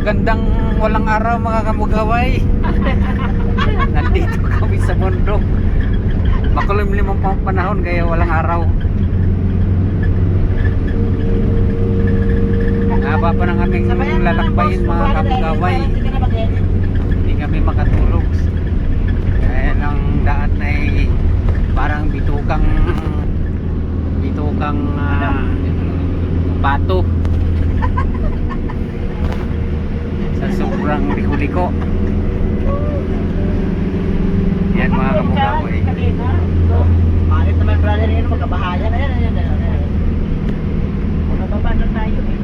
Magandang walang araw mga kamugaway. Nandito kami sa bundok. Makulimlim ang panahon kaya walang araw. Haba pa ng aming lalakbayin mga kamugaway. Hindi kami makatulog. Dahil ang daan ay parang bitukang bato. Sa sobrang liko-liko. Yan mga kamugaway. Bakit naman brother yun, magkabahayan na yan. Mga baba na tayo eh.